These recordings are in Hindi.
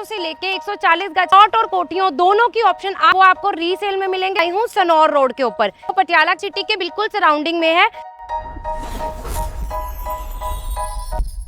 500 से लेके 140 गज प्लॉट और कोठियों दोनों की ऑप्शन आपको रीसेल में मिलेंगे। हूँ सनौर रोड के ऊपर, तो पटियाला सिटी के बिल्कुल सराउंडिंग में है।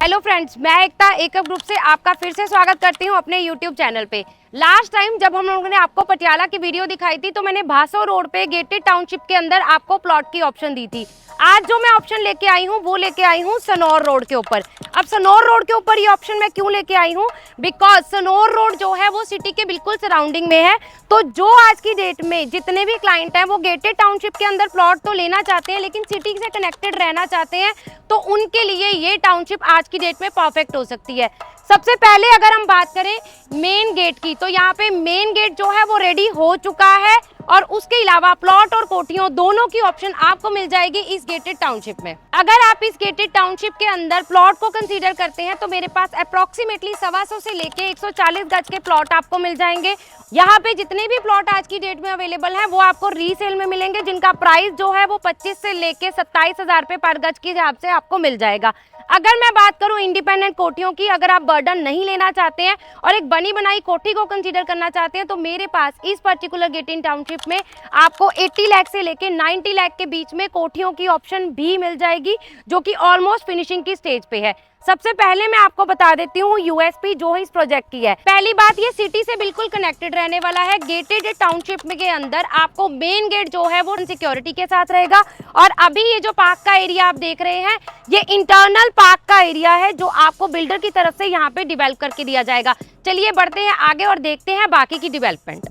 हेलो फ्रेंड्स, मैं एकता एकअप ग्रुप से आपका फिर से स्वागत करती हूं अपने यूट्यूब चैनल पे। लास्ट टाइम जब हम लोगों ने आपको पटियाला की वीडियो दिखाई थी तो मैंने भासो रोड पे गेटेड टाउनशिप के अंदर आपको प्लॉट की ऑप्शन दी थी। आज जो मैं ऑप्शन लेके आई हूँ वो लेके आई हूँ सनौर रोड के ऊपर। अब सनौर रोड के ऊपर ये ऑप्शन मैं क्यों लेके आई हूँ, बिकॉज सनौर रोड जो है वो सिटी के बिल्कुल सराउंडिंग में है। तो जो आज की डेट में जितने भी क्लाइंट हैं वो गेटेड टाउनशिप के अंदर प्लॉट तो लेना चाहते हैं लेकिन सिटी से कनेक्टेड रहना चाहते हैं, तो उनके लिए ये टाउनशिप आज की डेट में परफेक्ट हो सकती है। सबसे पहले अगर हम बात करें मेन गेट की, तो यहाँ पे मेन गेट जो है वो रेडी हो चुका है और उसके अलावा प्लॉट और कोठियों दोनों की ऑप्शन आपको मिल जाएगी इस गेटेड टाउनशिप में। अगर आप इस गेटेड टाउनशिप के अंदर प्लॉट को कंसीडर करते हैं तो मेरे पास अप्रोक्सीमेटली 125 से लेके 140 गज के प्लॉट आपको मिल जाएंगे। यहाँ पे जितने भी प्लॉट आज की डेट में अवेलेबल हैं वो आपको रीसेल में मिलेंगे, जिनका प्राइस जो है वो 25 से लेके 27,000 रुपए पर गज के हिसाब से आपको मिल जाएगा। अगर मैं बात करूं इंडिपेंडेंट कोठियों की, अगर आप बर्डन नहीं लेना चाहते हैं और एक बनी बनाई कोठी को कंसीडर करना चाहते हैं तो मेरे पास इस पर्टिकुलर गेटेड टाउनशिप में आपको 80 लाख से लेके 90 लाख के बीच में कोठियों की ऑप्शन भी मिल जाएगी, जो कि ऑलमोस्ट फिनिशिंग की स्टेज पे है। सबसे पहले मैं आपको बता देती हूँ यूएसपी जो है इस प्रोजेक्ट की है। पहली बात, ये सिटी से बिल्कुल कनेक्टेड रहने वाला है। गेटेड टाउनशिप के अंदर आपको मेन गेट जो है वो सिक्योरिटी के साथ रहेगा और अभी ये जो पार्क का एरिया आप देख रहे हैं ये इंटरनल पार्क का एरिया है जो आपको बिल्डर की तरफ से यहाँ पे डेवलप करके दिया जाएगा। चलिए बढ़ते हैं आगे और देखते हैं बाकी की डेवलपमेंट।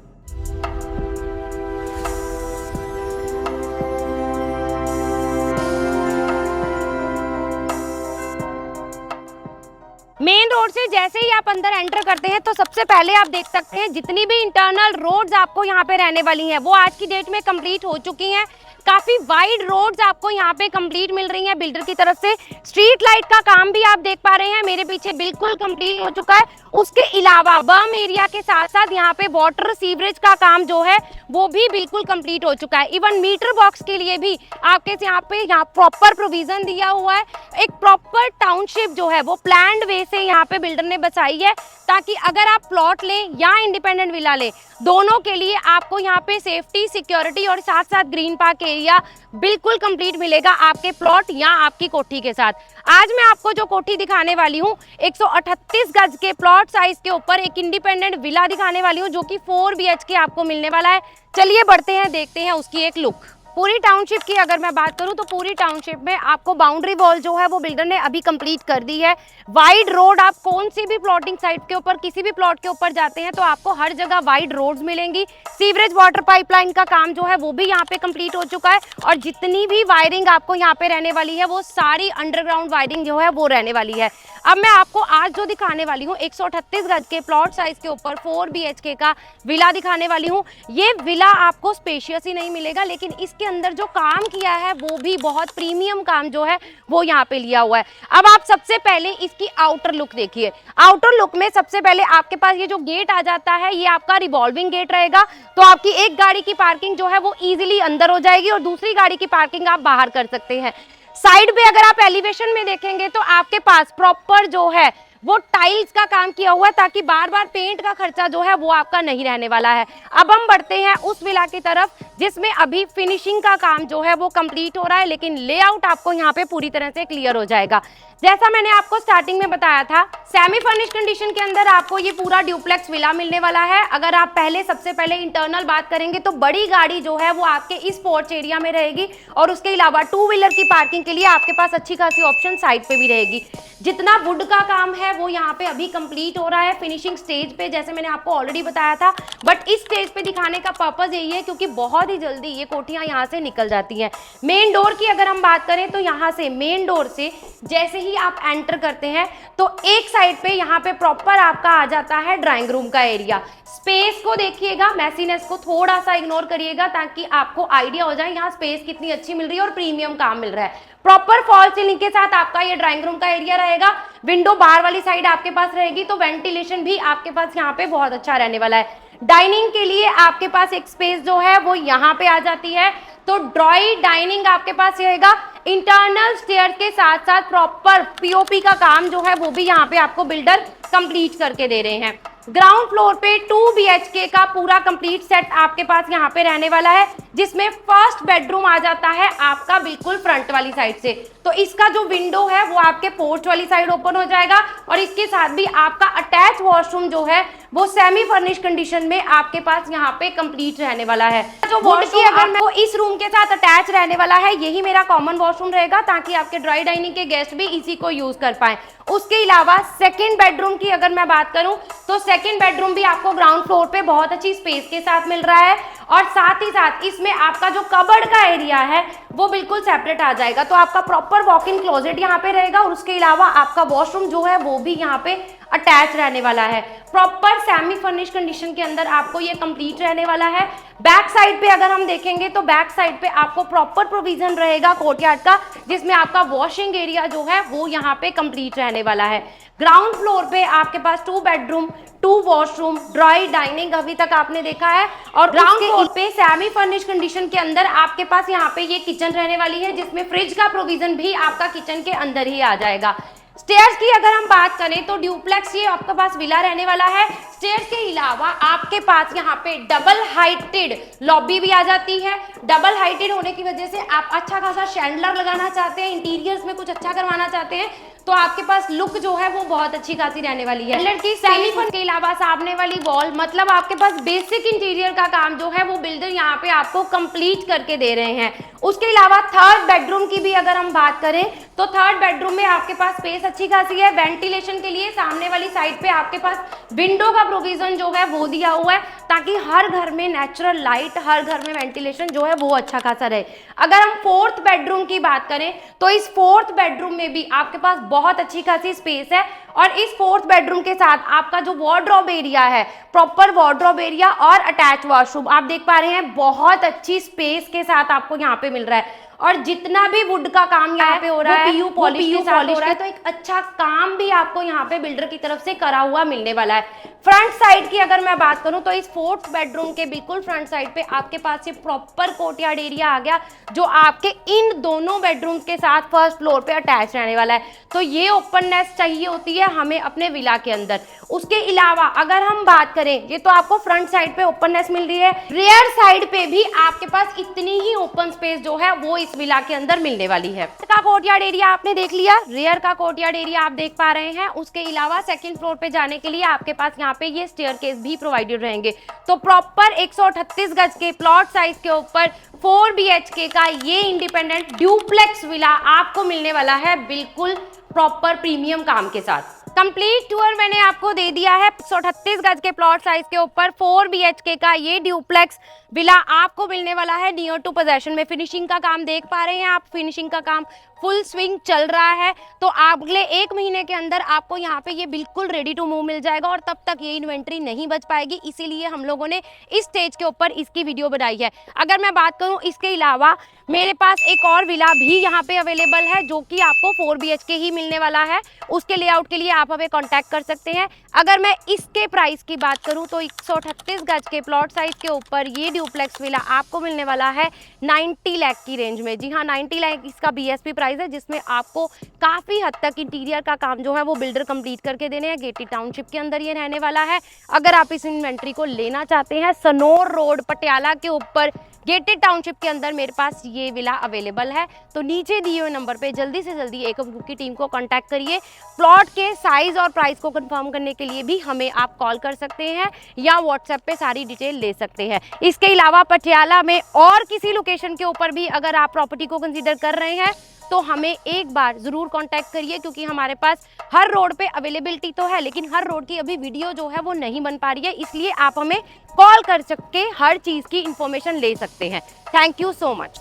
मेन रोड से जैसे ही आप अंदर एंटर करते हैं तो सबसे पहले आप देख सकते हैं जितनी भी इंटरनल रोड्स आपको यहाँ पे रहने वाली हैं वो आज की डेट में कंप्लीट हो चुकी हैं। काफी वाइड रोड्स आपको यहाँ पे कंप्लीट मिल रही हैं बिल्डर की तरफ से। स्ट्रीट लाइट का काम भी आप देख पा रहे हैं मेरे पीछे बिल्कुल कंप्लीट हो चुका है। उसके अलावा बम एरिया के साथ साथ यहाँ पे वाटर सीवरेज का काम जो है वो भी बिल्कुल कंप्लीट हो चुका है। इवन मीटर बॉक्स के लिए भी आपके यहाँ प्रॉपर प्रोविजन दिया हुआ है। एक प्रॉपर टाउनशिप जो है वो प्लान्ड वे से यहाँ पे बिल्डर ने बचाई है, ताकि अगर आप प्लॉट लें या इंडिपेंडेंट विला लें दोनों के लिए आपको यहाँ पे सेफ्टी, सिक्योरिटी और साथ साथ ग्रीन पार्क एरिया बिल्कुल कंप्लीट मिलेगा आपके प्लॉट या आपकी कोठी के साथ। आज मैं आपको जो कोठी दिखाने वाली हूँ 138 गज के प्लॉट साइज के ऊपर एक इंडिपेंडेंट विला दिखाने वाली हूँ जो कि 4 BHK आपको मिलने वाला है। चलिए बढ़ते हैं, देखते हैं उसकी एक लुक। पूरी टाउनशिप की अगर मैं बात करूं तो पूरी टाउनशिप में आपको बाउंड्री वॉल जो है वो बिल्डर ने अभी कंप्लीट कर दी है। वाइड रोड, आप कौन सी भी प्लॉटिंग साइट के ऊपर किसी भी प्लॉट के ऊपर जाते हैं तो आपको हर जगह वाइड रोड्स मिलेंगी। सीवरेज वाटर पाइपलाइन का काम जो है वो भी यहाँ पे कंप्लीट हो चुका है और जितनी भी वायरिंग आपको यहाँ पे रहने वाली है वो सारी अंडरग्राउंड वायरिंग जो है वो रहने वाली है। अब मैं आपको आज जो दिखाने वाली हूँ 138 गज के प्लॉट साइज के ऊपर 4 BHK का विला दिखाने वाली हूँ। ये विला आपको स्पेशियस ही नहीं मिलेगा लेकिन इसके अंदर जो काम किया है वो भी बहुत प्रीमियम काम जो है वो यहाँ पे लिया हुआ है। अब आप सबसे पहले इसकी आउटर लुक देखिए। आउटर लुक में सबसे पहले आपके पास ये जो गेट आ जाता है ये आपका रिवॉल्विंग गेट रहेगा, तो आपकी एक गाड़ी की पार्किंग जो है वो इजीली अंदर हो जाएगी और दूसरी गाड़ी की पार्किंग आप बाहर कर सकते हैं। साइड पे अगर आप एलिवेशन में देखेंगे तो आपके पास प्रॉपर जो है वो टाइल्स का काम किया हुआ है, ताकि बार बार पेंट का खर्चा जो है वो आपका नहीं रहने वाला है। अब हम बढ़ते हैं उस विला की तरफ जिसमें अभी फिनिशिंग का काम जो है वो कंप्लीट हो रहा है, लेकिन लेआउट आपको यहाँ पे पूरी तरह से क्लियर हो जाएगा। जैसा मैंने आपको स्टार्टिंग में बताया था, सेमी फर्निश कंडीशन के अंदर आपको ये पूरा ड्यूप्लेक्स विला मिलने वाला है। अगर आप सबसे पहले इंटरनल बात करेंगे तो बड़ी गाड़ी जो है वो आपके इस पोर्च एरिया में रहेगी और उसके अलावा 2 व्हीलर की पार्किंग के लिए आपके पास अच्छी खासी ऑप्शन साइड पे भी रहेगी। जितना वुड का काम है वो यहाँ पे अभी कंप्लीट हो रहा है फिनिशिंग स्टेज पे, जैसे मैंने आपको ऑलरेडी बताया था। बट इस स्टेज पे दिखाने का पर्पस यही है क्योंकि बहुत ही जल्दी ये कोठियां यहाँ से निकल जाती हैं। मेन डोर की अगर हम बात करें तो यहाँ से मेन डोर से जैसे ही आप एंटर करते हैं तो एक साइड पे यहाँ पे प्रॉपर आपका आ जाता है ड्राइंग रूम का एरिया। स्पेस को देखिएगा, मैसीनेस को थोड़ा सा इग्नोर करिएगा ताकि आपको आइडिया हो जाए यहाँ स्पेस कितनी अच्छी मिल रही है और प्रीमियम काम मिल रहा है। प्रॉपर फॉल सीलिंग के साथ आपका ये ड्राइंग रूम का एरिया रहेगा। विंडो बाहर वाली साइड आपके पास रहेगी तो वेंटिलेशन भी आपके पास यहाँ पे बहुत अच्छा रहने वाला है। डाइनिंग के लिए आपके पास एक स्पेस जो है वो यहाँ पे आ जाती है, तो ड्रॉई डाइनिंग आपके पास रहेगा। इंटरनल स्टेयर के साथ साथ प्रॉपर पीओपी का काम जो है वो भी यहाँ पे आपको बिल्डर कंप्लीट करके दे रहे हैं। ग्राउंड फ्लोर पे 2 BHK का पूरा कंप्लीट सेट आपके पास यहाँ पे रहने वाला है, जिसमें फर्स्ट बेडरूम आ जाता है आपका बिल्कुल फ्रंट वाली साइड से। तो इसका जो विंडो है वो आपके पोर्च वाली साइड ओपन हो जाएगा और इसके साथ भी आपका अटैच वॉशरूम जो है वो सेमी फर्निश कंडीशन में आपके पास यहाँ पे कंप्लीट रहने वाला है। जो वॉशरूम अगर मैं इस रूम के साथ अटैच रहने वाला है, यही मेरा कॉमन वॉशरूम रहेगा ताकि आपके ड्राई डाइनिंग के गेस्ट भी इसी को यूज कर पाए। उसके अलावा सेकंड बेडरूम की अगर मैं बात करूं तो सेकंड बेडरूम भी आपको ग्राउंड फ्लोर पे बहुत अच्छी स्पेस के साथ मिल रहा है और साथ ही साथ इसमें आपका जो कबर्ड का एरिया है वो बिल्कुल सेपरेट आ जाएगा। तो आपका प्रॉपर वॉक इन क्लोजेट यहाँ पे रहेगा और उसके अलावा आपका वॉशरूम जो है वो भी यहाँ पे अटैच रहने वाला है। प्रॉपर सेमी फर्निश कंडीशन के अंदर आपको ये कंप्लीट रहने वाला है। बैक साइड पे अगर हम देखेंगे तो बैक साइड पे आपको प्रॉपर प्रोविजन रहेगा कोर्टयार्ड का, जिसमें आपका वॉशिंग एरिया जो है वो यहाँ पे कंप्लीट रहने वाला है। ग्राउंड फ्लोर पे आपके पास 2 बेडरूम 2 वॉशरूम ड्राई डाइनिंग अभी तक आपने देखा है और ग्राउंड फ्लोर पे सेमी फर्निश कंडीशन के अंदर आपके पास यहाँ पे ये किचन रहने वाली है, जिसमें फ्रिज का प्रोविजन भी आपका किचन के अंदर ही आ जाएगा। स्टेयर्स की अगर हम बात करें तो ड्यूप्लेक्स ये आपके पास विला रहने वाला है। स्टेयर्स के अलावा आपके पास यहाँ पे डबल हाइटेड लॉबी भी आ जाती है। डबल हाइटेड होने की वजह से आप अच्छा खासा शैंडलर लगाना चाहते हैं, इंटीरियर्स में कुछ अच्छा करवाना चाहते हैं तो आपके पास लुक जो है वो बहुत अच्छी खासी रहने वाली है। लड़की सेमी फर्निश के अलावा सामने वाली वॉल, मतलब आपके पास बेसिक इंटीरियर का काम जो है वो बिल्डर यहाँ पे आपको कंप्लीट करके दे रहे हैं। उसके अलावा थर्ड बेडरूम की भी अगर हम बात करें तो थर्ड बेडरूम में आपके पास स्पेस अच्छी खासी है। वेंटिलेशन के लिए सामने वाली साइड पे आपके पास विंडो का प्रोविजन जो है वो दिया हुआ है ताकि हर घर में नेचुरल लाइट, हर घर में वेंटिलेशन जो है वो अच्छा खासा रहे। अगर हम फोर्थ बेडरूम की बात करें तो इस फोर्थ बेडरूम में भी आपके पास बहुत अच्छी खासी स्पेस है और इस फोर्थ बेडरूम के साथ आपका जो वार्डरोब एरिया है, प्रॉपर वार्डरोब एरिया और अटैच वॉशरूम आप देख पा रहे हैं, बहुत अच्छी स्पेस के साथ आपको यहाँ पे मिल रहा है। और जितना भी वुड का काम यहाँ पे हो रहा है पीयू पॉलिश के साथ हो रहा है, तो एक अच्छा काम भी आपको यहाँ पे बिल्डर की तरफ से करा हुआ मिलने वाला है। फ्रंट साइड की अगर मैं बात करूं तो इस फोर्थ बेडरूम के बिल्कुल फ्रंट साइड पे आपके पास ये प्रॉपर कोर्टयार्ड एरिया आ गया जो आपके इन दोनों बेडरूम के साथ फर्स्ट फ्लोर पे अटैच रहने वाला है। तो ये ओपननेस चाहिए होती है हमें अपने विला के अंदर। उसके अलावा अगर हम बात करें, ये तो आपको फ्रंट साइड पे ओपननेस मिल रही है, रियर साइड पे भी आपके पास इतनी ही ओपन स्पेस जो है वो इस विला के अंदर मिलने वाली है। का कोर्टयार्ड एरिया आपने देख लिया, रियर का कोर्टयार्ड एरिया आप देख पा रहे हैं। उसके अलावा सेकंड फ्लोर पे जाने के लिए आपके पास यहाँ पे ये स्टेयरकेस भी प्रोवाइडेड रहेंगे। तो प्रॉपर 138 गज के प्लॉट साइज के ऊपर 4 BHK का ये इंडिपेंडेंट ड्यूप्लेक्स विला आपको मिलने वाला है बिल्कुल प्रॉपर प्रीमियम काम के साथ। कंप्लीट टूर मैंने आपको दे दिया है। 138 गज के प्लॉट साइज के ऊपर 4 BHK का ये ड्यूप्लेक्स विला आपको मिलने वाला है नियर टू पोजेशन में। फिनिशिंग का काम देख पा रहे हैं आप, फिनिशिंग का काम फुल स्विंग चल रहा है। तो अगले 1 महीने के अंदर आपको यहाँ पे ये बिल्कुल रेडी टू मूव मिल जाएगा और तब तक ये इन्वेंट्री नहीं बच पाएगी, इसीलिए हम लोगों ने इस स्टेज के ऊपर इसकी वीडियो बनाई है। अगर मैं बात करूँ इसके अलावा मेरे पास एक और विला भी यहाँ पे अवेलेबल है जो कि आपको 4 BHK ही मिलने वाला है। उसके लेआउट के लिए आप हमें कॉन्टैक्ट कर सकते हैं। अगर मैं इसके प्राइस की बात करूँ तो 138 गज के प्लॉट साइज के ऊपर ये ड्यूप्लेक्स विला आपको मिलने वाला है 90 लाख की रेंज में। जी हाँ, 90 लाख इसका BSP प्राइस है, जिसमें आपको काफ़ी हद तक इंटीरियर का काम जो है वो बिल्डर कंप्लीट करके देने हैं। गेटेड टाउनशिप के अंदर ये रहने वाला है। अगर आप इस इन्वेंट्री को लेना चाहते हैं, सनोर रोड पटियाला के ऊपर गेटेड टाउनशिप के अंदर मेरे पास ये विला अवेलेबल है। तो नीचे दिए हुए नंबर पे जल्दी से जल्दी एकम ग्रुप की टीम को कांटेक्ट करिए। प्लॉट के साइज और प्राइस को कंफर्म करने के लिए भी हमें आप कॉल कर सकते हैं या व्हाट्सएप पे सारी डिटेल ले सकते हैं। इसके अलावा पटियाला में और किसी लोकेशन के ऊपर भी अगर आप प्रॉपर्टी को कंसीडर कर रहे हैं तो हमें एक बार ज़रूर कांटेक्ट करिए, क्योंकि हमारे पास हर रोड पे अवेलेबिलिटी तो है लेकिन हर रोड की अभी वीडियो जो है वो नहीं बन पा रही है, इसलिए आप हमें कॉल कर सकते हर चीज़ की इंफॉर्मेशन ले सकते हैं। Thank you so much.